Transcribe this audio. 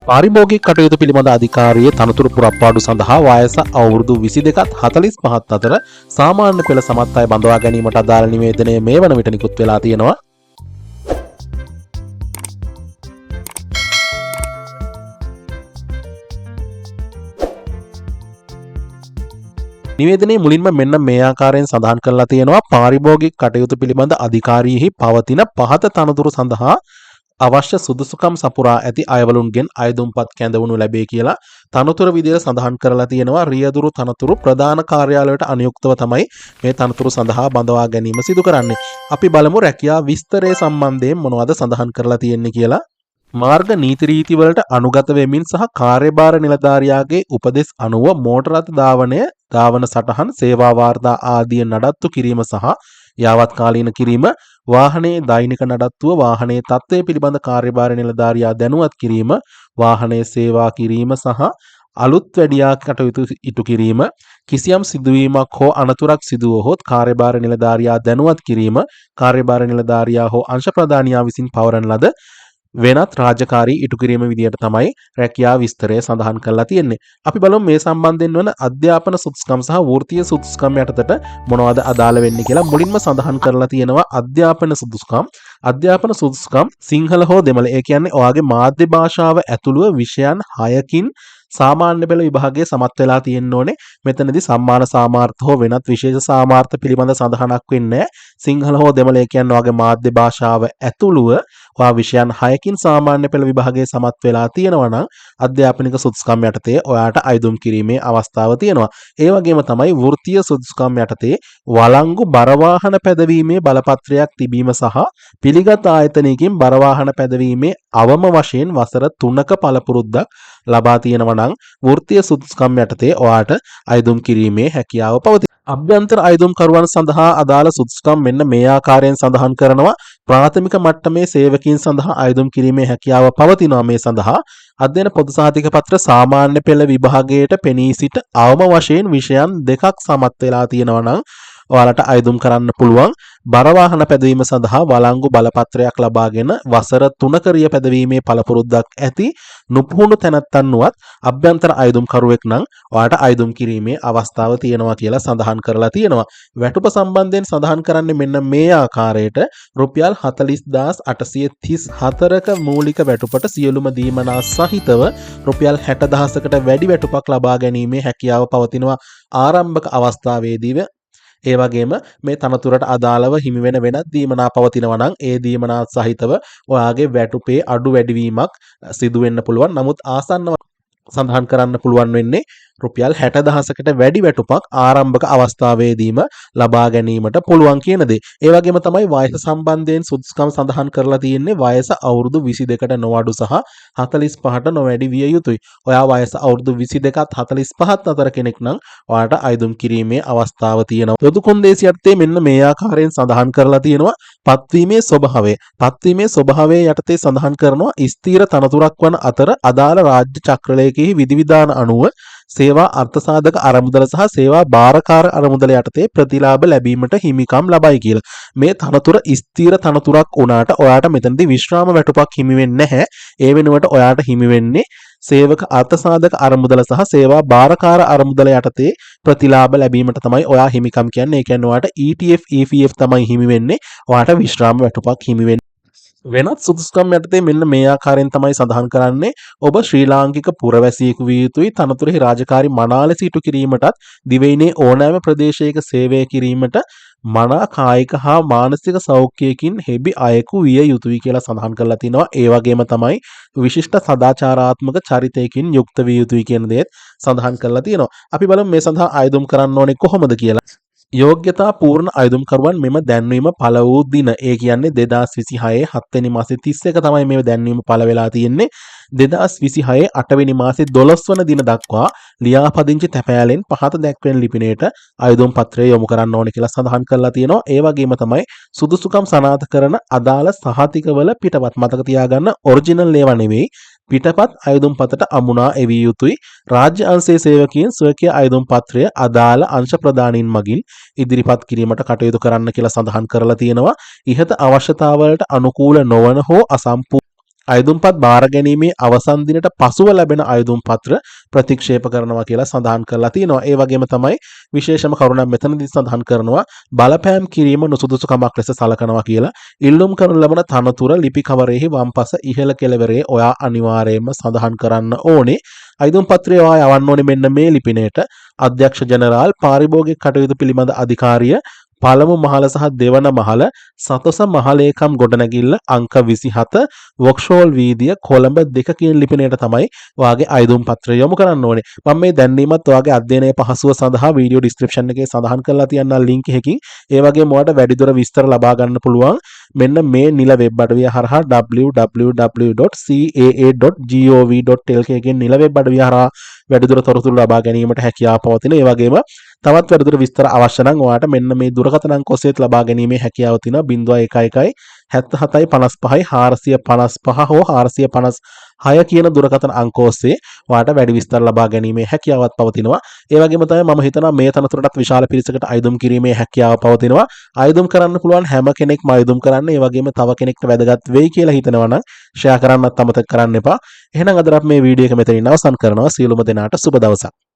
පාරිභෝගික කටයුතු පිළිබඳ අධිකාරියේ තනතුරු පුරප්පාඩු සඳහා වයස අවුරුදු 22ත් 45ත් අතර සාමාන්‍ය පෙළ සමත් අය බඳවා ගැනීමට අදාළ නිවේදනය මේ වන විට නිකුත් වෙලා තියෙනවා. නිවේදනයේ මුලින්ම මෙන්න මේ ආකාරයෙන් සඳහන් කරලා තියෙනවා. පාරිභෝගික කටයුතු පිළිබඳ අධිකාරියෙහි පවතින පහත තනතුරු සඳහා අවශ්‍ය සුදුසුකම් සපුරා ඇති අයවලුන්ගෙන් අයදුම්පත් කැඳවනු ලැබේ කියලා තනතුරු විදියට සඳහන් කරලා තියෙනවා. රියදුරු තනතුරු ප්‍රධාන කාර්යාලයට අනුයුක්තව තමයි මේ තනතුරු සඳහා බඳවා ගැනීම සිදු කරන්නේ. අපි බලමු රැකියා විස්තරය සම්බන්ධයෙන් මොනවද සඳහන් කරලා තියෙන්නේ කියලා. මාර්ග නීති රීති වලට අනුගත වෙමින් සහ කාර්යභාර නිලධාරියාගේ උපදෙස් අනුව මෝටර රථ ධාවන සටහන් සේවා වාර්තා ආදිය නඩත්තු කිරීම සහ යාවත් කාලීන කිරීම, වාහනයේ දෛනික නඩත්තුව, වාහනයේ තත්ත්වය පිළිබඳ කාර්යභාර නිලධාරියා දැනුවත් කිරීම, වාහනයේ සේවා කිරීම සහ අලුත් වැඩියා කටයුතු ඉටු කිරීම, කිසියම් සිදුවීමක් හෝ අනතුරක් සිදුවහොත් කාර්යභාර නිලධාරියා දැනුවත් කිරීම, කාර්යභාර නිලධාරියා හෝ අංශ ප්‍රධානියා විසින් පවරන ලද වෙනත් රාජකාරී ඉටු කිරීම විදියට තමයි රැකියා විස්තරය සඳහන් කරලා තියෙන්නේ. අපි බලමු මේ සම්බන්ධයෙන් වන අධ්‍යාපන සුදුසුකම් සහ වෘත්තීය සුදුසුකම් යටතට මොනවද අදාළ වෙන්නේ කියලා. මුලින්ම සඳහන් කරලා තියෙනවා අධ්‍යාපන සුදුසුකම්. අධ්‍යාපන සුදුසුකම් සිංහල හෝ දෙමළ, ඒ කියන්නේ ඔයාගේ මාධ්‍ය භාෂාව ඇතුළුව විෂයන් 6කින් සාමාන්‍ය පෙළ විභාගයේ සමත් වෙලා තියෙන්න ඕනේ. මෙතනදී සම්මාන සාමාර්ථ හෝ වෙනත් විශේෂ සාමාර්ථ පිළිබඳ සඳහනක් වෙන්නේ නැහැ. සිංහල හෝ දෙමළ, ඒ කියන්නේ ඔයාගේ මාධ්‍ය භාෂාව ඇතුළුව ඔයා විෂයන් 6කින් සාමාන්‍ය පෙළ විභාගයේ සමත් වෙලා තියෙනවා නම් අධ්‍යාපනික සුදුසුකම් යටතේ ඔයාට අයදුම් කිරීමේ අවස්ථාව තියෙනවා. ඒ වගේම තමයි වෘත්තීය සුදුසුකම් යටතේ වළංගු බර වාහන පැදවීමේ බලපත්‍රයක් තිබීම සහ පිළිගත් ආයතනයකින් බර වාහන පැදවීමේ අවම වශයෙන් වසර 3ක පළපුරුද්දක් ලබා තියෙනවා නම් වෘත්තීය සුදුසුකම් යටතේ ඔයාට අයදුම් කිරීමේ හැකියාව පවතී. අභ්‍යන්තර අයදුම්කරුවන් සඳහා අදාළ සුදුසුකම් මෙන්න මේ ආකාරයෙන් සඳහන් කරනවා. ප්‍රාථමික මට්ටමේ සේවකීන් සඳහා අයදුම් කිරීමේ හැකියාව පවතිනවා. මේ සඳහා අධ්‍යයන පොදු සහතික පත්‍ර සාමාන්‍ය පෙළ විභාගයට පෙනී සිට අවම වශයෙන් විෂයන් 2ක් සමත් වෙලා තියෙනවා නම් ඔයාලට අයදුම් කරන්න පුළුවන්. බර වාහන පැදවීම සඳහා වළංගු බලපත්‍රයක් ලබාගෙන වසර 3ක රිය පැදවීමේ පළපුරුද්දක් ඇති නුපුහුණු තැනැත්තන්වත් අභ්‍යන්තර අයදුම්කරුවෙක් නම් ඔයාට අයදුම් කිරීමේ අවස්ථාව තියෙනවා කියලා සඳහන් කරලා තියෙනවා. වැටුප සම්බන්ධයෙන් සඳහන් කරන්නේ මෙන්න මේ ආකාරයට රුපියල් 40834ක මූලික වැටුපට සියලුම දීමනා සහිතව රුපියල් 60000කට වැඩි වැටුපක් ලබා ගැනීමේ හැකියාව පවතිනවා ආරම්භක අවස්ථාවේදීව. ඒ වගේම මේ තනතුරට අදාළව හිමි වෙන වෙනත් දීමනා පවතිනවා නම් ඒ දීමනා සහිතව ඔයාගේ වැටුපේ අඩු වැඩිවීමක් සිදු වෙන්න පුළුවන්. නමුත් ආසන්න සඳහන් කරන්න පුළුවන් වෙන්නේ රුපියල් 60000කට වැඩි වැටුපක් ආරම්භක අවස්ථාවේදීම ලබා ගැනීමට පුළුවන් කියන දේ. ඒ වගේම තමයි වයස සම්බන්ධයෙන් සුදුසුකම් සඳහන් කරලා තියෙන්නේ. වයස අවුරුදු 22කට නොඅඩු සහ 45ට නොවැඩි විය යුතුයි. ඔයා වයස අවුරුදු 22ත් 45ත් අතර කෙනෙක් නම් ඔයාට අයදුම් කිරීමේ අවස්ථාව තියෙනවා. පොදු කොන්දේසි යටතේ මෙන්න මේ ආකාරයෙන් සඳහන් කරලා තියෙනවා. පත්වීමේ ස්වභාවය. පත්වීමේ ස්වභාවය යටතේ සඳහන් කරනවා ස්ථීර තනතුරක් වන අතර අදාළ රාජ්‍ය චක්‍රලයකෙහි විධිවිධාන අනුව සේවා අර්ථසාධක අරමුදල සහ සේවා භාරකාර අරමුදල යටතේ ප්‍රතිලාභ ලැබීමට හිමිකම් ලබයි කියලා. මේ තනතුර ස්ථීර තනතුරක් වුණාට ඔයාට මෙතනදී විශ්‍රාම වැටුපක් හිමි වෙන්නේ නැහැ. ඒ වෙනුවට ඔයාට හිමි වෙන්නේ සේවක අර්ථසාධක අරමුදල සහ සේවා භාරකාර අරමුදල යටතේ ප්‍රතිලාභ ලැබීමට තමයි ඔයා හිමිකම් කියන්නේ. ඒ කියන්නේ ඔයාට ETF EPF තමයි හිමි වෙන්නේ. ඔයාට විශ්‍රාම වැටුපක් හිමි වෙන්නේ. වෙනත් සුදුසුකම් යටතේ මෙන්න මේ ආකාරයෙන් තමයි සඳහන් කරන්නේ. ඔබ ශ්‍රී ලාංකික පුරවැසියෙකු විය යුතුයි. තනතුරෙහි රාජකාරී මනා ලෙස ඉටු කිරීමටත් දිවයිනේ ඕනෑම ප්‍රදේශයක සේවය කිරීමට මනා කායික හා මානසික සෞඛ්‍යයකින් හෙබි අයෙකු විය යුතුයි කියලා සඳහන් කරලා තිනවා. ඒ වගේම තමයි විශිෂ්ට සදාචාරාත්මක චරිතයකින් යුක්ත විය යුතුයි කියන දේත් සඳහන් කරලා තියෙනවා. අපි බලමු මේ සඳහා අයදුම් කරන්න ඕනේ කොහොමද කියලා. යෝග්‍යතා පූර්ණ අයදුම්කරුවන් මෙම දැන්වීම පළ වූ දින, ඒ කියන්නේ 2026 7 වෙනි මාසේ 31 තමයි මේ දැන්වීම පළ වෙලා තියෙන්නේ. 2026 8 වෙනි මාසේ 12 වන දින දක්වා ලියාපදිංචි තැපෑලෙන් පහත දැක්වෙන ලිපිණයට අයදුම් පත්‍රය යොමු කරන්න ඕනේ කියලා සඳහන් කරලා තියෙනවා. ඒ වගේම තමයි සුදුසුකම් සනාථ කරන අදාළ සහතිකවල පිටපත් මතක තියාගන්න ඔරිජිනල් ඒවා නෙවෙයි. පිටපත් අයදුම් පතට අමුණා එවිය යුතුයි. රාජ්‍ය අංශයේ සේවකයන් ස්වකීය අයදුම් පත්‍රය අදාළ අංශ ප්‍රදානීන් මගින් ඉදිරිපත් කිරීමට කටයුතු කරන්න කියලා සඳහන් කරලා තියෙනවා. ඉහත අවශ්‍යතාවලට අනුකූල නොවන හෝ අයදුම්පත් බාර ගැනීමේ අවසන් දිනට පසුව ලැබෙන අයදුම් පත්‍ර ප්‍රතික්ෂේප කරනවා කියලා සඳහන් කරලා තියෙනවා. ඒ වගේම තමයි විශේෂම කරුණක් මෙතනදී සඳහන් කරනවා බලපෑම් කිරීම නුසුදුසුකමක් ලෙස සලකනවා කියලා. ඉල්ලුම් කරන ලබන තනතුර ලිපි කවරෙහි වම්පස ඉහළ කෙළවරේ ඔයා අනිවාර්යයෙන්ම සඳහන් කරන්න ඕනේ. අයදුම් පත්‍රය ඔයා යවන්න ඕනේ මෙන්න මේ ලිපිනයට. අධ්‍යක්ෂ ජනරාල් පාරිභෝගික කටයුතු පිළිබඳ අධිකාරිය පළමු මහල සහ දෙවන මහල සතොස මහලේකම් ගොඩනැගිල්ල අංක 27 වොක්ෂෝල් වීදිය කොළඹ 2 කියන ලිපිනයට තමයි ඔයාගේ අයදුම් පත්‍රය යොමු කරන්න ඕනේ. මම මේ දැන්වීමත් ඔයාගේ අධ්‍යයනයේ පහසුව සඳහා වීඩියෝ ඩිස්ක්‍රිප්ෂන් එකේ සඳහන් කරලා තියන්න ලින්ක් එකකින් ඒ වගේම ඔයාලට වැඩිදුර විස්තර ලබා ගන්න පුළුවන් මෙන්න මේ නිල වෙබ් අඩවිය හරහා www.caa.gov.lk එකෙන් නිල වෙබ් අඩවිය හරහා වැඩිදුර තොරතුරු ලබා ගැනීමට හැකියාව පවතින. ඒ වගේම තවත් වැඩිදුර විස්තර අවශ්‍ය නම් ඔයාලට මෙන්න මේ දුරකථන අංක ඔස්සේ ලබා ගැනීමේ හැකියාව තියෙනවා 0111 77 55 455 හෝ 456 කියන දුරකථන අංක ඔස්සේ ඔයාලට වැඩි විස්තර ලබා ගැනීමේ හැකියාවක් පවතිනවා. ඒ වගේම තමයි මම හිතනවා මේ තනතුරටත් විශාල පිරිසකට අයදුම් කිරීමේ හැකියාව පවතිනවා. අයදුම් කරන්න පුළුවන් හැම කෙනෙක්ම අයදුම් කරන්න. ඒ වගේම තව කෙනෙක්ට වැදගත් වෙයි කියලා හිතනවා නම් ෂෙයා කරන්නත් අමතක කරන්න එපා. එහෙනම් අද අපි මේ වීඩියෝ එක මෙතනින් අවසන් කරනවා. සියලුම දෙනාට සුබ දවසක්.